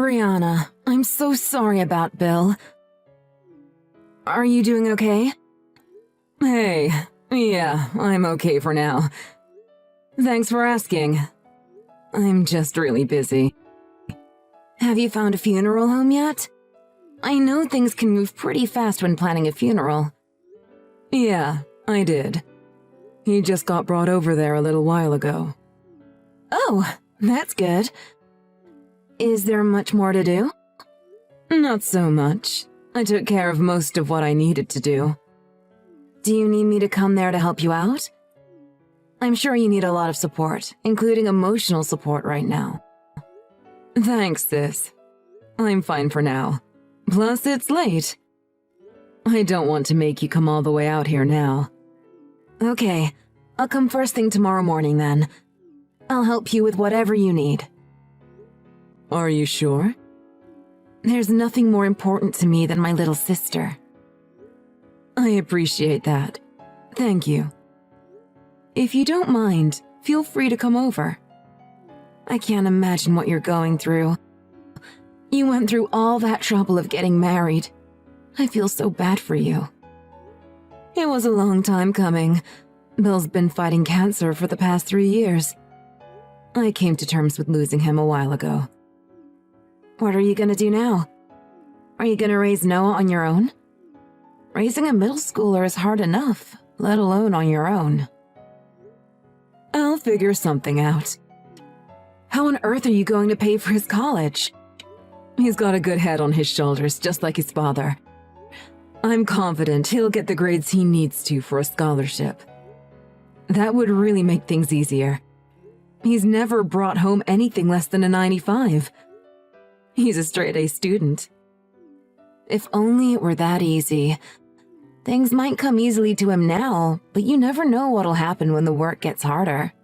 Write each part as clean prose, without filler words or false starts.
Brianna, I'm so sorry about Bill. Are you doing okay? Hey, yeah, I'm okay for now. Thanks for asking. I'm just really busy. Have you found a funeral home yet? I know things can move pretty fast when planning a funeral. Yeah, I did. He just got brought over there a little while ago. Oh, that's good. Is there much more to do? Not so much. I took care of most of what I needed to do. Do you need me to come there to help you out? I'm sure you need a lot of support, including emotional support right now. Thanks, sis. I'm fine for now. Plus, it's late. I don't want to make you come all the way out here now. Okay, I'll come first thing tomorrow morning then. I'll help you with whatever you need. Are you sure? There's nothing more important to me than my little sister. I appreciate that. Thank you. If you don't mind, feel free to come over. I can't imagine what you're going through. You went through all that trouble of getting married. I feel so bad for you. It was a long time coming. Bill's been fighting cancer for the past 3 years. I came to terms with losing him a while ago. What are you gonna do now? Are you gonna raise Noah on your own? Raising a middle schooler is hard enough, let alone on your own. I'll figure something out. How on earth are you going to pay for his college? He's got a good head on his shoulders, just like his father. I'm confident he'll get the grades he needs to for a scholarship. That would really make things easier. He's never brought home anything less than a 95. He's a straight-A student. If only it were that easy. Things might come easily to him now, but you never know what'll happen when the work gets harder.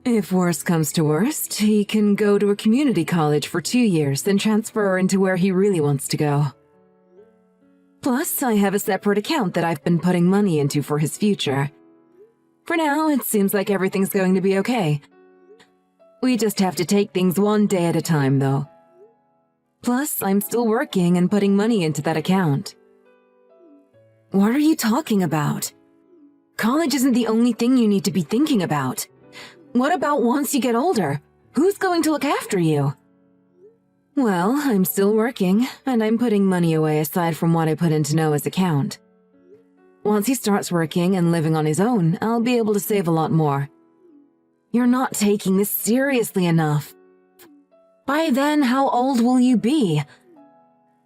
If worst comes to worst, he can go to a community college for 2 years, then transfer into where he really wants to go. Plus, I have a separate account that I've been putting money into for his future. For now, it seems like everything's going to be okay. We just have to take things one day at a time, though. Plus, I'm still working and putting money into that account. What are you talking about? College isn't the only thing you need to be thinking about. What about once you get older? Who's going to look after you? Well, I'm still working, and I'm putting money away aside from what I put into Noah's account. Once he starts working and living on his own, I'll be able to save a lot more. You're not taking this seriously enough. By then, how old will you be?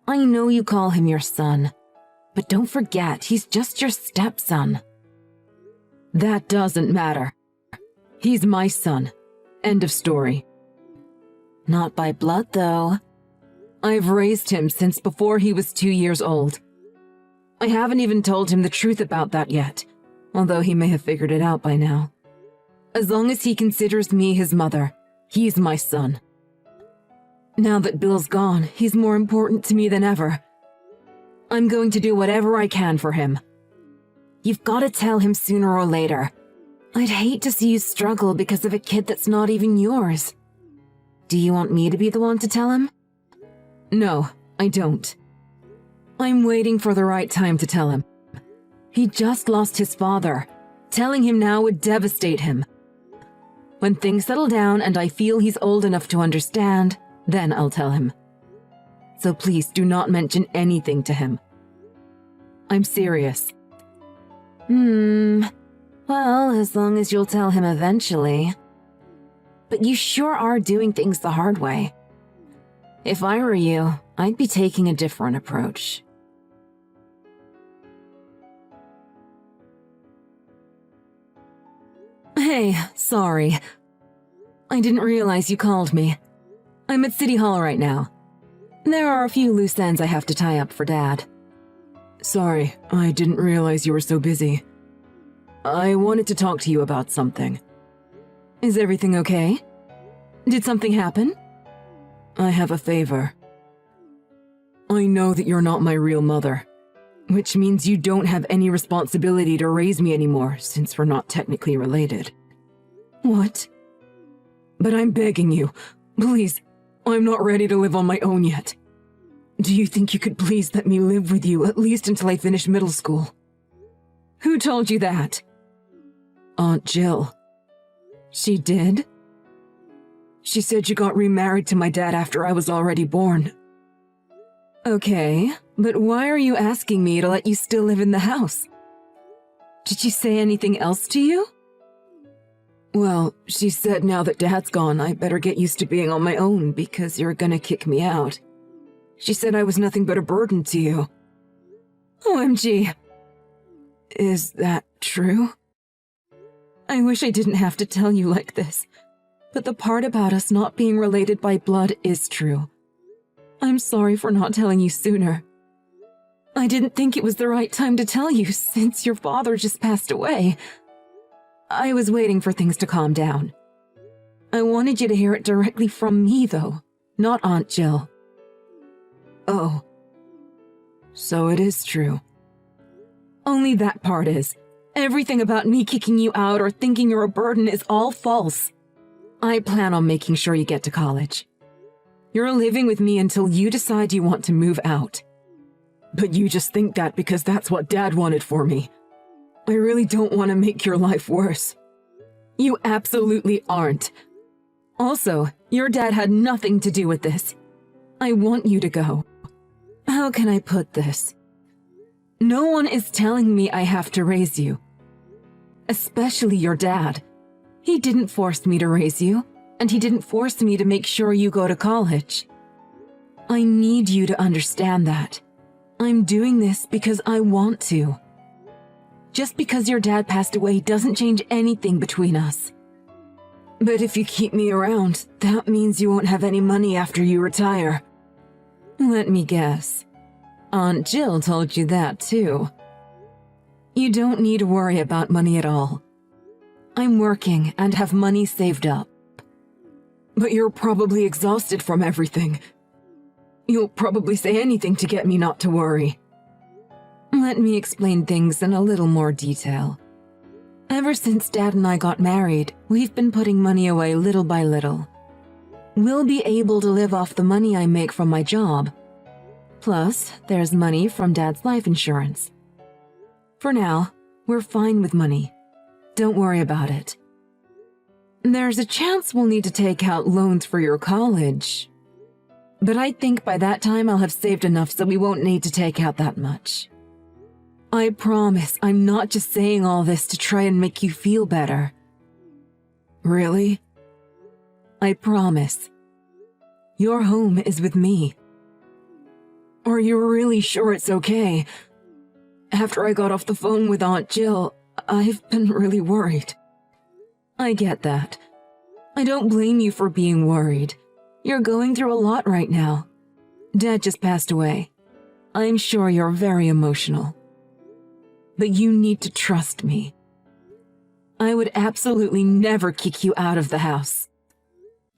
I know you call him your son, but don't forget, he's just your stepson. That doesn't matter. He's my son. End of story. Not by blood, though. I've raised him since before he was 2 years old. I haven't even told him the truth about that yet, although he may have figured it out by now. As long as he considers me his mother, he's my son. Now that Bill's gone, he's more important to me than ever. I'm going to do whatever I can for him. You've got to tell him sooner or later. I'd hate to see you struggle because of a kid that's not even yours. Do you want me to be the one to tell him? No, I don't. I'm waiting for the right time to tell him. He just lost his father. Telling him now would devastate him. When things settle down and I feel he's old enough to understand, then I'll tell him. So please do not mention anything to him. I'm serious. Well, as long as you'll tell him eventually. But you sure are doing things the hard way. If I were you, I'd be taking a different approach. Hey, sorry. I didn't realize you called me. I'm at City Hall right now. There are a few loose ends I have to tie up for Dad. Sorry, I didn't realize you were so busy. I wanted to talk to you about something. Is everything okay? Did something happen? I have a favor. I know that you're not my real mother, which means you don't have any responsibility to raise me anymore since we're not technically related. What? But I'm begging you, please, I'm not ready to live on my own yet. Do you think you could please let me live with you at least until I finish middle school? Who told you that? Aunt Jill. She did? She said you got remarried to my dad after I was already born. Okay, but why are you asking me to let you still live in the house? Did she say anything else to you? Well, she said now that Dad's gone, I better get used to being on my own because you're gonna kick me out. She said I was nothing but a burden to you. OMG. Is that true? I wish I didn't have to tell you like this, but the part about us not being related by blood is true. I'm sorry for not telling you sooner. I didn't think it was the right time to tell you since your father just passed away. I was waiting for things to calm down. I wanted you to hear it directly from me, though, not Aunt Jill. Oh. So it is true. Only that part is. Everything about me kicking you out or thinking you're a burden is all false. I plan on making sure you get to college. You're living with me until you decide you want to move out. But you just think that because that's what Dad wanted for me. I really don't want to make your life worse. You absolutely aren't. Also, your dad had nothing to do with this. I want you to go. How can I put this? No one is telling me I have to raise you. Especially your dad. He didn't force me to raise you, and he didn't force me to make sure you go to college. I need you to understand that. I'm doing this because I want to. Just because your dad passed away doesn't change anything between us. But if you keep me around, that means you won't have any money after you retire. Let me guess. Aunt Jill told you that too. You don't need to worry about money at all. I'm working and have money saved up. But you're probably exhausted from everything. You'll probably say anything to get me not to worry. Let me explain things in a little more detail. Ever since Dad and I got married, we've been putting money away little by little. We'll be able to live off the money I make from my job. Plus, there's money from Dad's life insurance. For now, we're fine with money. Don't worry about it. There's a chance we'll need to take out loans for your college. But I think by that time I'll have saved enough so we won't need to take out that much. I promise I'm not just saying all this to try and make you feel better. Really? I promise. Your home is with me. Are you really sure it's okay? After I got off the phone with Aunt Jill, I've been really worried. I get that. I don't blame you for being worried. You're going through a lot right now. Dad just passed away. I'm sure you're very emotional. But you need to trust me. I would absolutely never kick you out of the house.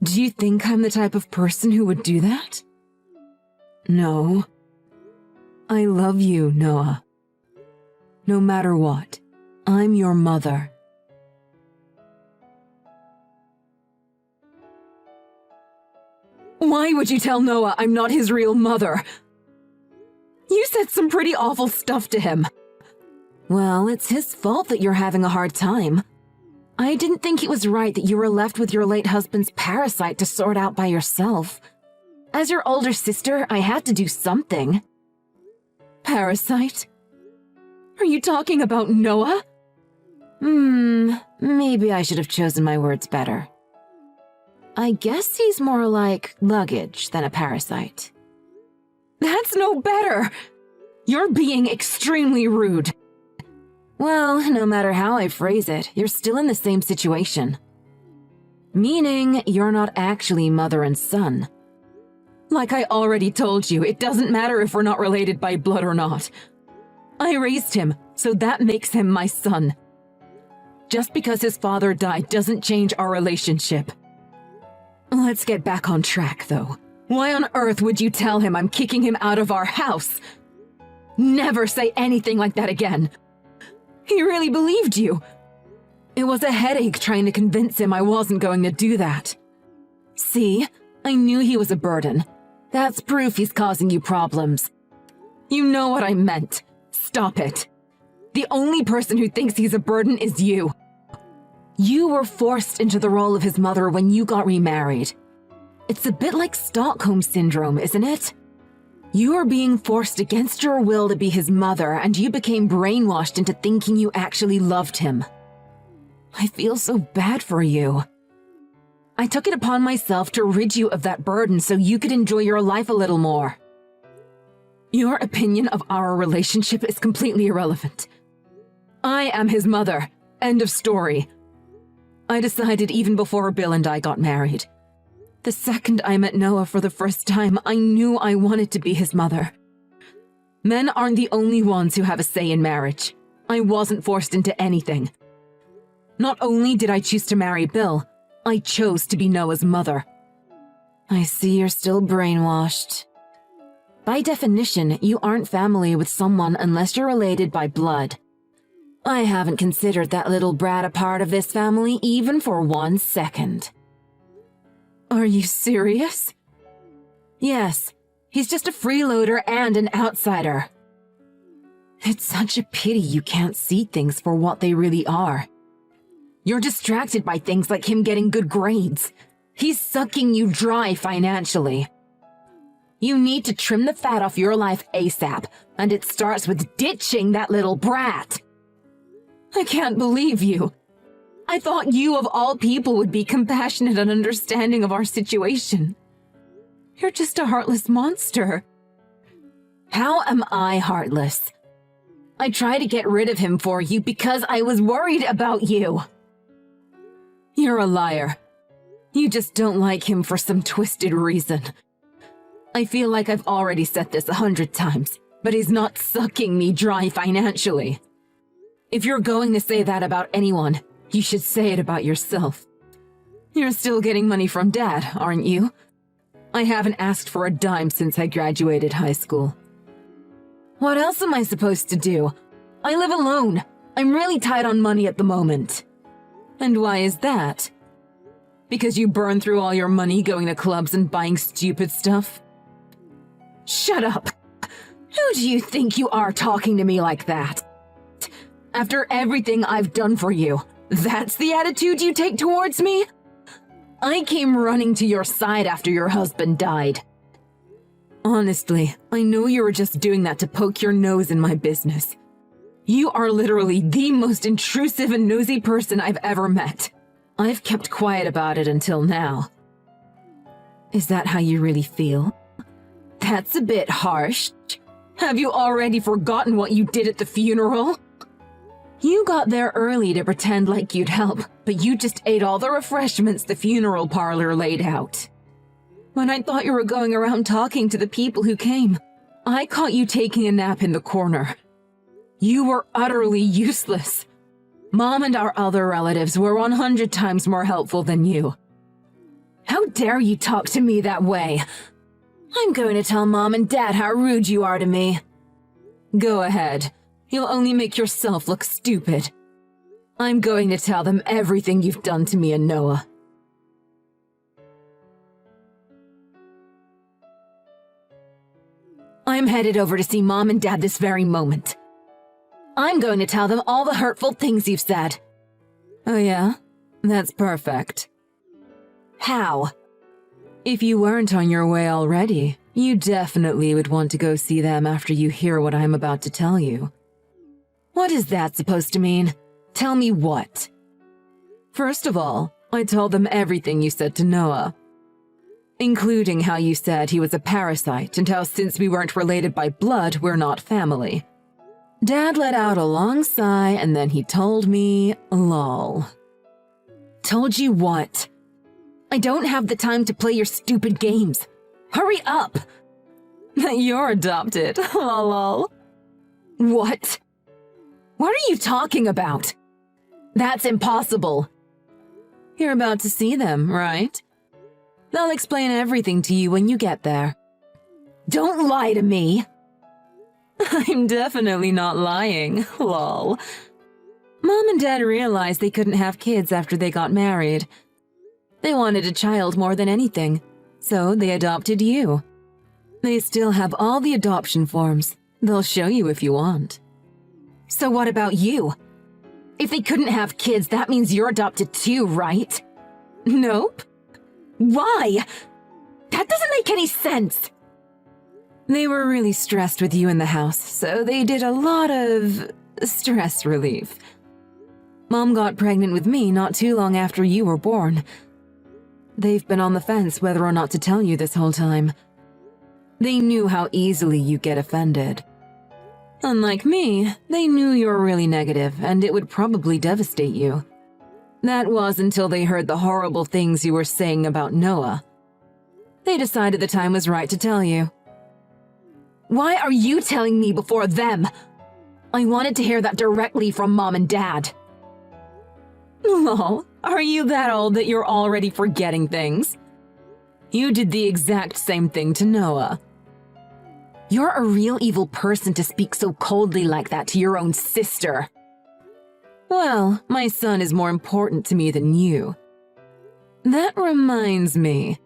Do you think I'm the type of person who would do that? No. I love you, Noah. No matter what, I'm your mother. Why would you tell Noah I'm not his real mother? You said some pretty awful stuff to him. Well, it's his fault that you're having a hard time. I didn't think it was right that you were left with your late husband's parasite to sort out by yourself. As your older sister, I had to do something. Parasite? Are you talking about Noah? Maybe I should have chosen my words better. I guess he's more like luggage than a parasite. That's no better! You're being extremely rude. Well, no matter how I phrase it, you're still in the same situation. Meaning, you're not actually mother and son. Like I already told you, it doesn't matter if we're not related by blood or not. I raised him, so that makes him my son. Just because his father died doesn't change our relationship. Let's get back on track, though. Why on earth would you tell him I'm kicking him out of our house? Never say anything like that again. He really believed you. It was a headache trying to convince him I wasn't going to do that. See? I knew he was a burden. That's proof he's causing you problems. You know what I meant. Stop it. The only person who thinks he's a burden is you. You were forced into the role of his mother when you got remarried. It's a bit like Stockholm Syndrome, isn't it? You were being forced against your will to be his mother, and you became brainwashed into thinking you actually loved him. I feel so bad for you. I took it upon myself to rid you of that burden so you could enjoy your life a little more. Your opinion of our relationship is completely irrelevant. I am his mother. End of story. I decided even before Bill and I got married. The second I met Noah for the first time, I knew I wanted to be his mother. Men aren't the only ones who have a say in marriage. I wasn't forced into anything. Not only did I choose to marry Bill, I chose to be Noah's mother. I see you're still brainwashed. By definition, you aren't family with someone unless you're related by blood. I haven't considered that little brat a part of this family even for 1 second. Are you serious? Yes, he's just a freeloader and an outsider. It's such a pity you can't see things for what they really are. You're distracted by things like him getting good grades. He's sucking you dry financially. You need to trim the fat off your life ASAP, and it starts with ditching that little brat. I can't believe you. I thought you of all people would be compassionate and understanding of our situation. You're just a heartless monster. How am I heartless? I tried to get rid of him for you because I was worried about you. You're a liar. You just don't like him for some twisted reason. I feel like I've already said this 100 times, but he's not sucking me dry financially. If you're going to say that about anyone, you should say it about yourself. You're still getting money from Dad, aren't you? I haven't asked for a dime since I graduated high school. What else am I supposed to do? I live alone. I'm really tight on money at the moment. And why is that? Because you burn through all your money going to clubs and buying stupid stuff? Shut up! Who do you think you are talking to me like that? After everything I've done for you, that's the attitude you take towards me? I came running to your side after your husband died. Honestly, I know you were just doing that to poke your nose in my business. You are literally the most intrusive and nosy person I've ever met. I've kept quiet about it until now. Is that how you really feel? That's a bit harsh. Have you already forgotten what you did at the funeral? You got there early to pretend like you'd help, but you just ate all the refreshments the funeral parlor laid out. When I thought you were going around talking to the people who came, I caught you taking a nap in the corner. You were utterly useless. Mom and our other relatives were 100 times more helpful than you. How dare you talk to me that way? I'm going to tell Mom and Dad how rude you are to me. Go ahead. You'll only make yourself look stupid. I'm going to tell them everything you've done to me and Noah. I'm headed over to see Mom and Dad this very moment. I'm going to tell them all the hurtful things you've said. Oh yeah? That's perfect. How? If you weren't on your way already, you definitely would want to go see them after you hear what I'm about to tell you. What is that supposed to mean? Tell me what? First of all, I told them everything you said to Noah, including how you said he was a parasite and how since we weren't related by blood, we're not family. Dad let out a long sigh and then he told me, lol. Told you what? I don't have the time to play your stupid games. Hurry up! You're adopted, lol. What? What are you talking about? That's impossible. You're about to see them, right? They'll explain everything to you when you get there. Don't lie to me. I'm definitely not lying, lol. Mom and Dad realized they couldn't have kids after they got married. They wanted a child more than anything, So they adopted you. They still have all the adoption forms. They'll show you if you want. So what about you? If they couldn't have kids, that means you're adopted too, right? Nope. Why? That doesn't make any sense. They were really stressed with you in the house, so they did a lot of stress relief. Mom got pregnant with me not too long after you were born. They've been on the fence whether or not to tell you this whole time. They knew how easily you get offended. Unlike me, they knew you were really negative and it would probably devastate you. That was until they heard the horrible things you were saying about Noah. They decided the time was right to tell you. Why are you telling me before them? I wanted to hear that directly from Mom and Dad. Lol, are you that old that you're already forgetting things? You did the exact same thing to Noah. You're a real evil person to speak so coldly like that to your own sister. Well, my son is more important to me than you. That reminds me.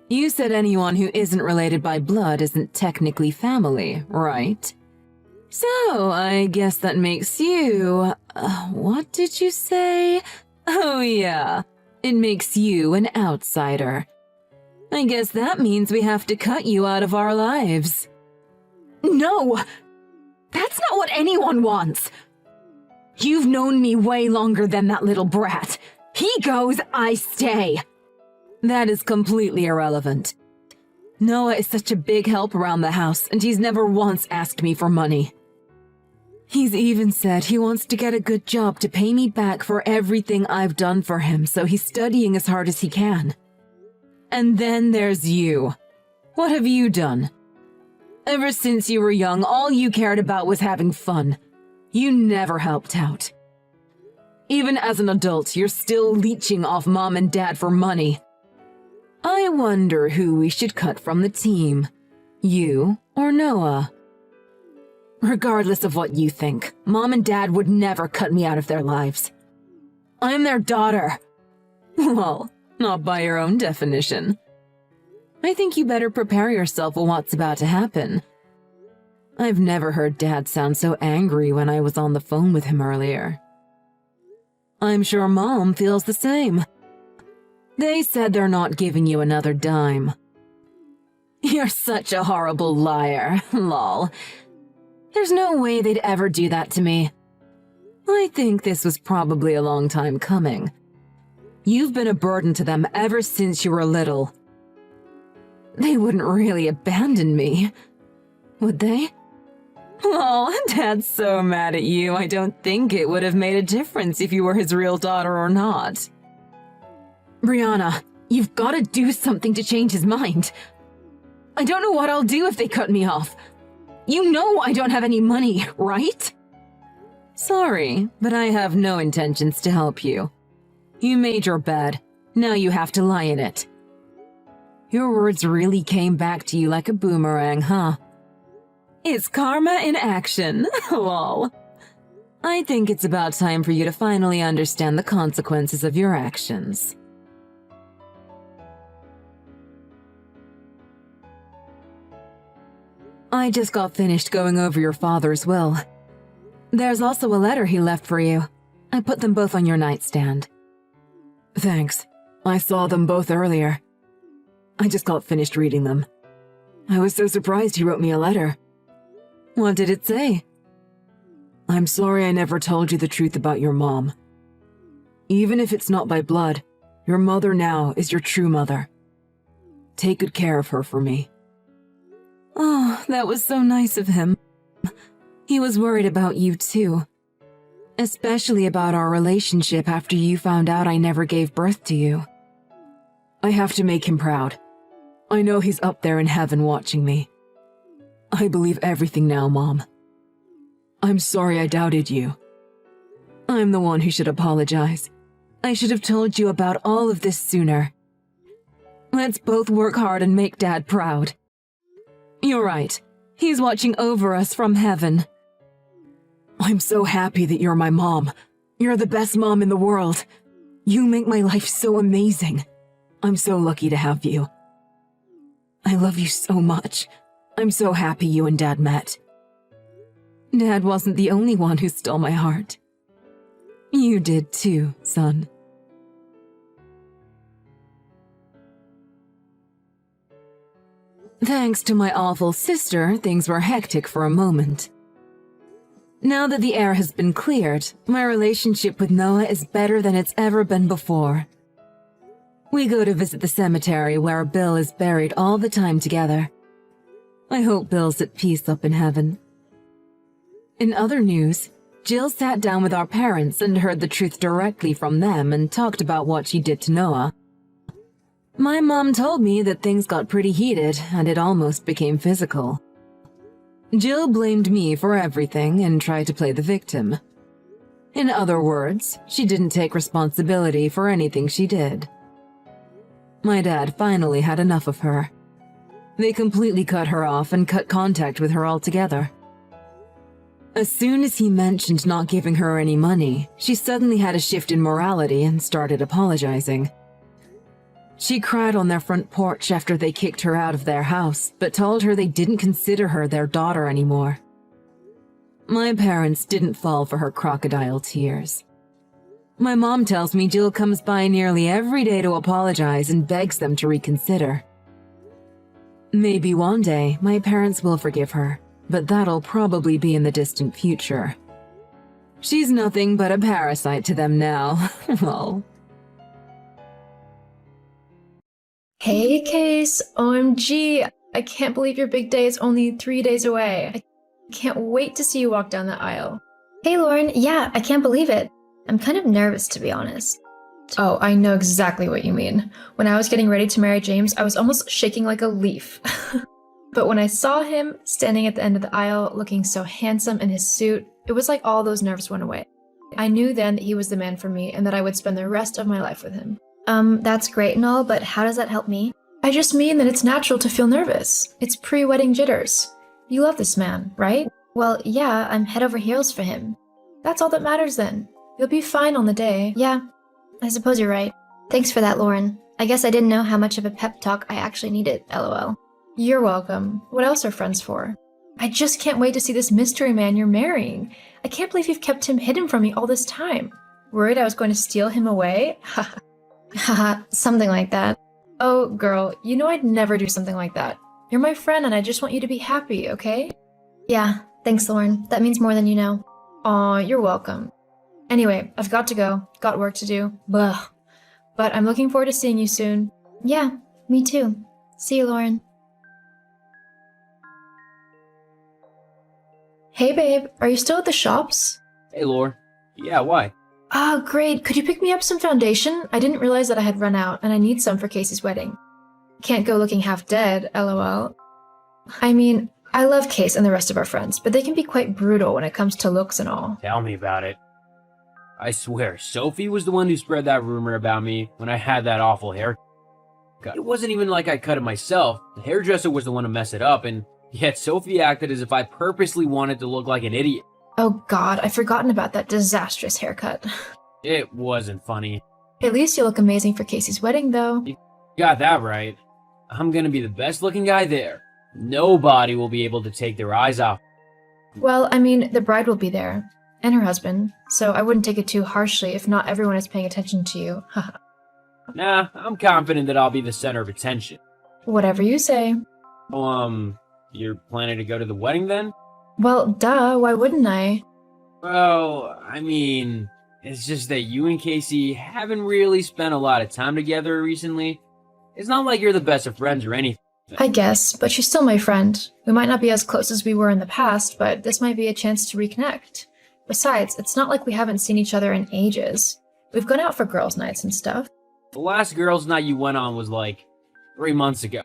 You said anyone who isn't related by blood isn't technically family, right? So, I guess that makes you… what did you say? Oh yeah, it makes you an outsider. I guess that means we have to cut you out of our lives. No! That's not what anyone wants! You've known me way longer than that little brat. He goes, I stay. That is completely irrelevant. Noah is such a big help around the house, and he's never once asked me for money. He's even said he wants to get a good job to pay me back for everything I've done for him, so he's studying as hard as he can. And then there's you. What have you done? Ever since you were young, all you cared about was having fun. You never helped out. Even as an adult, you're still leeching off Mom and Dad for money. I wonder who we should cut from the team. You or Noah? Regardless of what you think, Mom and Dad would never cut me out of their lives. I'm their daughter. Well, not by your own definition. I think you better prepare yourself for what's about to happen. I've never heard Dad sound so angry when I was on the phone with him earlier. I'm sure Mom feels the same. They said they're not giving you another dime. You're such a horrible liar, lol. There's no way they'd ever do that to me. I think this was probably a long time coming. You've been a burden to them ever since you were little. They wouldn't really abandon me, would they? Oh, Dad's so mad at you, I don't think it would have made a difference if you were his real daughter or not. Brianna, you've got to do something to change his mind. I don't know what I'll do if they cut me off. You know I don't have any money, right? Sorry, but I have no intentions to help you. You made your bed. Now you have to lie in it. Your words really came back to you like a boomerang, huh? It's karma in action, lol. I think it's about time for you to finally understand the consequences of your actions. I just got finished going over your father's will. There's also a letter he left for you. I put them both on your nightstand. Thanks. I saw them both earlier. I just got finished reading them. I was so surprised he wrote me a letter. What did it say? I'm sorry I never told you the truth about your mom. Even if it's not by blood, your mother now is your true mother. Take good care of her for me. Oh, that was so nice of him. He was worried about you too. Especially about our relationship after you found out I never gave birth to you. I have to make him proud. I know he's up there in heaven watching me. I believe everything now, Mom. I'm sorry I doubted you. I'm the one who should apologize. I should have told you about all of this sooner. Let's both work hard and make Dad proud. You're right. He's watching over us from heaven. I'm so happy that you're my mom. You're the best mom in the world. You make my life so amazing. I'm so lucky to have you. I love you so much. I'm so happy you and Dad met. Dad wasn't the only one who stole my heart. You did too, son. Thanks to my awful sister, things were hectic for a moment. Now that the air has been cleared, my relationship with Noah is better than it's ever been before. We go to visit the cemetery where Bill is buried all the time together. I hope Bill's at peace up in heaven. In other news, Jill sat down with our parents and heard the truth directly from them and talked about what she did to Noah. My mom told me that things got pretty heated and it almost became physical. Jill blamed me for everything and tried to play the victim. In other words, she didn't take responsibility for anything she did. My dad finally had enough of her. They completely cut her off and cut contact with her altogether. As soon as he mentioned not giving her any money, she suddenly had a shift in morality and started apologizing. She cried on their front porch after they kicked her out of their house, but told her they didn't consider her their daughter anymore. My parents didn't fall for her crocodile tears. My mom tells me Jill comes by nearly every day to apologize and begs them to reconsider. Maybe one day my parents will forgive her, but that'll probably be in the distant future. She's nothing but a parasite to them now. Oh. Hey, Case. OMG. I can't believe your big day is only 3 days away. I can't wait to see you walk down the aisle. Hey, Lauren. Yeah, I can't believe it. I'm kind of nervous, to be honest. Oh, I know exactly what you mean. When I was getting ready to marry James, I was almost shaking like a leaf. But when I saw him standing at the end of the aisle, looking so handsome in his suit, it was like all those nerves went away. I knew then that he was the man for me and that I would spend the rest of my life with him. That's great and all, but how does that help me? I just mean that it's natural to feel nervous. It's pre-wedding jitters. You love this man, right? Well, yeah, I'm head over heels for him. That's all that matters then. You'll be fine on the day. Yeah, I suppose you're right. Thanks for that, Lauren. I guess I didn't know how much of a pep talk I actually needed, lol. You're welcome. What else are friends for? I just can't wait to see this mystery man you're marrying. I can't believe you've kept him hidden from me all this time. Worried I was going to steal him away? Haha, something like that. Oh, girl, you know I'd never do something like that. You're my friend and I just want you to be happy, okay? Yeah, thanks, Lauren. That means more than you know. Aw, you're welcome. Anyway, I've got to go. Got work to do. Blah. But I'm looking forward to seeing you soon. Yeah, me too. See you, Lauren. Hey, babe, are you still at the shops? Hey, Lore. Yeah, why? Ah, great. Could you pick me up some foundation? I didn't realize that I had run out, and I need some for Casey's wedding. Can't go looking half dead, lol. I mean, I love Case and the rest of our friends, but they can be quite brutal when it comes to looks and all. Tell me about it. I swear, Sophie was the one who spread that rumor about me when I had that awful haircut. It wasn't even like I cut it myself. The hairdresser was the one to mess it up, and yet Sophie acted as if I purposely wanted to look like an idiot. Oh god, I've forgotten about that disastrous haircut. It wasn't funny. At least you look amazing for Casey's wedding, though. You got that right. I'm gonna be the best looking guy there. Nobody will be able to take their eyes off. Well, I mean, the bride will be there. And her husband. So I wouldn't take it too harshly if not everyone is paying attention to you. Haha. Nah, I'm confident that I'll be the center of attention. Whatever you say. You're planning to go to the wedding then? Well, duh, why wouldn't I? Well, I mean, it's just that you and Casey haven't really spent a lot of time together recently. It's not like you're the best of friends or anything. I guess, but she's still my friend. We might not be as close as we were in the past, but this might be a chance to reconnect. Besides, it's not like we haven't seen each other in ages. We've gone out for girls' nights and stuff. The last girls' night you went on was like 3 months ago.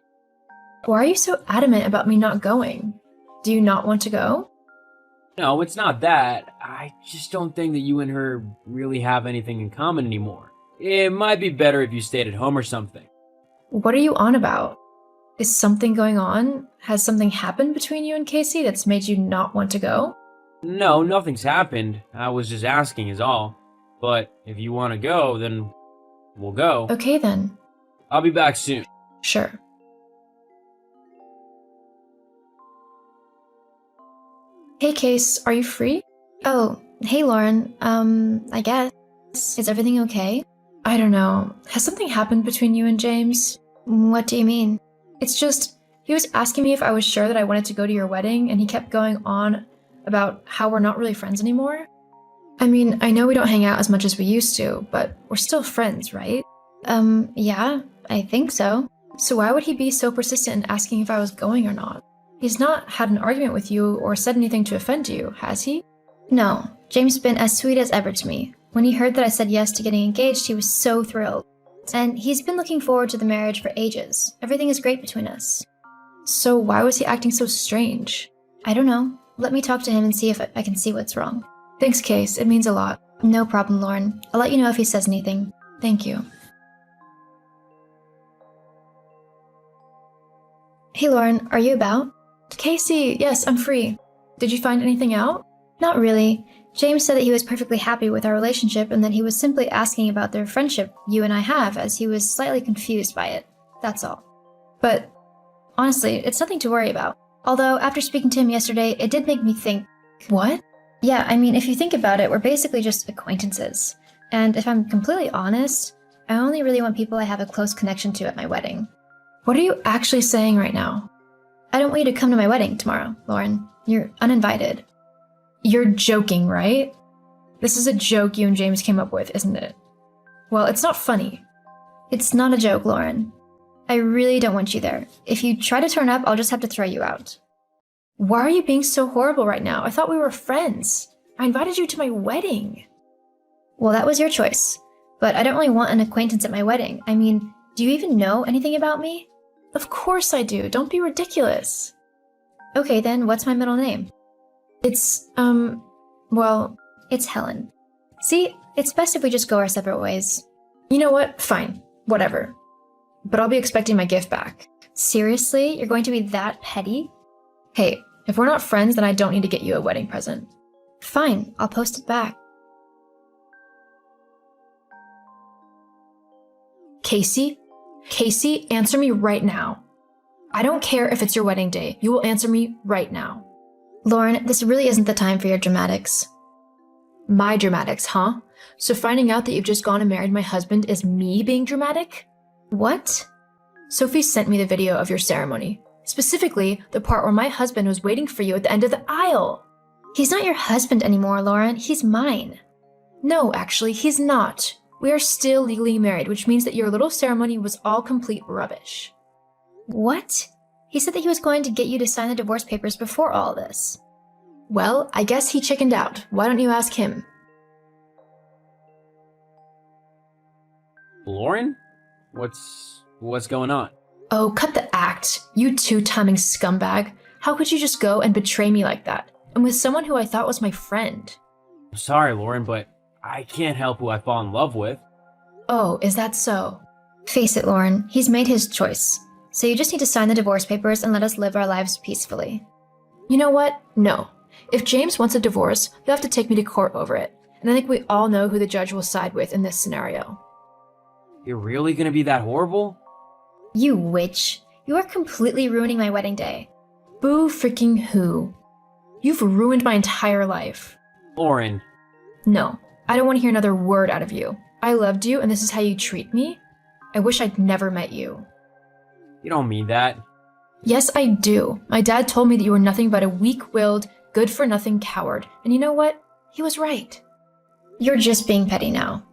Why are you so adamant about me not going? Do you not want to go? No, it's not that. I just don't think that you and her really have anything in common anymore. It might be better if you stayed at home or something. What are you on about? Is something going on? Has something happened between you and Casey that's made you not want to go? No, nothing's happened. I was just asking is all. But if you want to go, then we'll go. Okay then. I'll be back soon. Sure. Hey, Case, are you free? Oh, hey Lauren. I guess. Is everything okay? I don't know. Has something happened between you and James? What do you mean? It's just, he was asking me if I was sure that I wanted to go to your wedding, and he kept going on about how we're not really friends anymore. I mean, I know we don't hang out as much as we used to, but we're still friends, right? Yeah, I think so. So why would he be so persistent in asking if I was going or not? He's not had an argument with you or said anything to offend you, has he? No, James has been as sweet as ever to me. When he heard that I said yes to getting engaged, he was so thrilled. And he's been looking forward to the marriage for ages. Everything is great between us. So why was he acting so strange? I don't know. Let me talk to him and see if I can see what's wrong. Thanks, Case. It means a lot. No problem, Lauren. I'll let you know if he says anything. Thank you. Hey, Lauren, are you about? Casey, yes, I'm free. Did you find anything out? Not really. James said that he was perfectly happy with our relationship and that he was simply asking about the friendship you and I have, as he was slightly confused by it. That's all. But Honestly, it's nothing to worry about. Although, after speaking to him yesterday, it did make me think, what? yeah, I mean, if you think about it, we're basically just acquaintances. And if I'm completely honest, I only really want people I have a close connection to at my wedding. What are you actually saying right now? I don't want you to come to my wedding tomorrow, Lauren. You're uninvited. You're joking, right? This is a joke you and James came up with, isn't it? Well, it's not funny. It's not a joke, Lauren. I really don't want you there. If you try to turn up, I'll just have to throw you out. Why are you being so horrible right now? I thought we were friends. I invited you to my wedding. Well, that was your choice. But I don't really want an acquaintance at my wedding. I mean, do you even know anything about me? Of course I do. Don't be ridiculous. Okay, then what's my middle name? It's, well, It's Helen. See, it's best if we just go our separate ways. you know what? Fine. Whatever. But I'll be expecting my gift back. Seriously? You're going to be that petty? Hey, if we're not friends, then I don't need to get you a wedding present. Fine, I'll post it back. Casey? Casey, answer me right now. I don't care if it's your wedding day. You will answer me right now. Lauren, this really isn't the time for your dramatics. My dramatics, huh? So finding out that you've just gone and married my husband is me being dramatic? What? Sophie sent me the video of your ceremony. Specifically, the part where my husband was waiting for you at the end of the aisle. He's not your husband anymore, Lauren. He's mine. No, actually, he's not. We are still legally married, which means that your little ceremony was all complete rubbish. What? He said that he was going to get you to sign the divorce papers before all this. Well, I guess he chickened out. Why don't you ask him? Lauren? What's going on? Oh, cut the act. You two-timing scumbag. How could you just go and betray me like that? And with someone who I thought was my friend. I'm sorry, Lauren, but I can't help who I fall in love with. Oh, is that so? Face it, Lauren. He's made his choice. So you just need to sign the divorce papers and let us live our lives peacefully. You know what? No. If James wants a divorce, you'll have to take me to court over it. And I think we all know who the judge will side with in this scenario. You're really gonna be that horrible? You witch. You are completely ruining my wedding day. Boo freaking who? You've ruined my entire life. Lauren, No, I don't want to hear another word out of you. I loved you and this is how you treat me? I wish I'd never met you. you don't mean that. Yes, I do. My dad told me that you were nothing but a weak-willed, good-for-nothing coward. And you know what? He was right. You're just being petty now.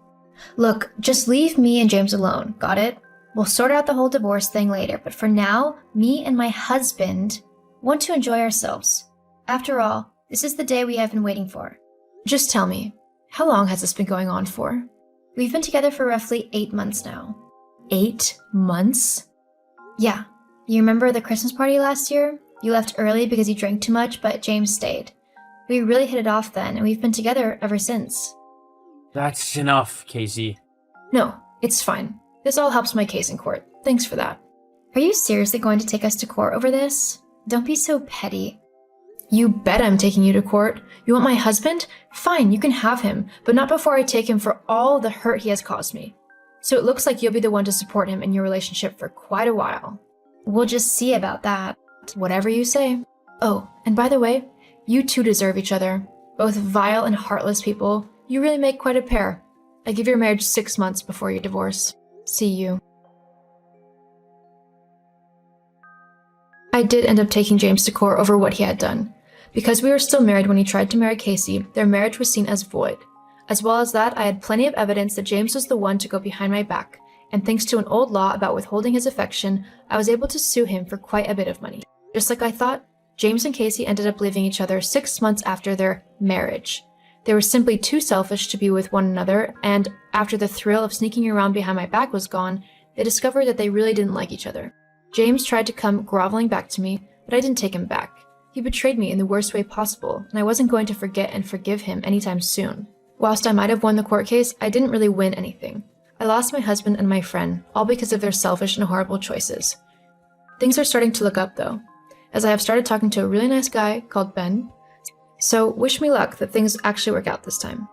Look, just leave me and James alone, got it? We'll sort out the whole divorce thing later, but for now, me and my husband want to enjoy ourselves. After all, this is the day we have been waiting for. Just tell me, how long has this been going on for? We've been together for roughly 8 months now. 8 months? Yeah. You remember the Christmas party last year? You left early because you drank too much, but James stayed. We really hit it off then, and we've been together ever since. That's enough, Casey. No, it's fine. This all helps my case in court. Thanks for that. Are you seriously going to take us to court over this? Don't be so petty. You bet I'm taking you to court. You want my husband? Fine, you can have him, but not before I take him for all the hurt he has caused me. So it looks like you'll be the one to support him in your relationship for quite a while. We'll just see about that. Whatever you say. Oh, and by the way, You two deserve each other. Both vile and heartless people. You really make quite a pair. I give your marriage 6 months before your divorce. See you. I did end up taking James to court over what he had done. Because we were still married when he tried to marry Casey, their marriage was seen as void. As well as that, I had plenty of evidence that James was the one to go behind my back, and thanks to an old law about withholding his affection, I was able to sue him for quite a bit of money. Just like I thought, James and Casey ended up leaving each other 6 months after their marriage. They were simply too selfish to be with one another, and after the thrill of sneaking around behind my back was gone, they discovered that they really didn't like each other. James tried to come groveling back to me, but I didn't take him back. He betrayed me in the worst way possible, and I wasn't going to forget and forgive him anytime soon. Whilst I might have won the court case, I didn't really win anything. I lost my husband and my friend, all because of their selfish and horrible choices. Things are starting to look up though, as I have started talking to a really nice guy called Ben, so wish me luck that things actually work out this time.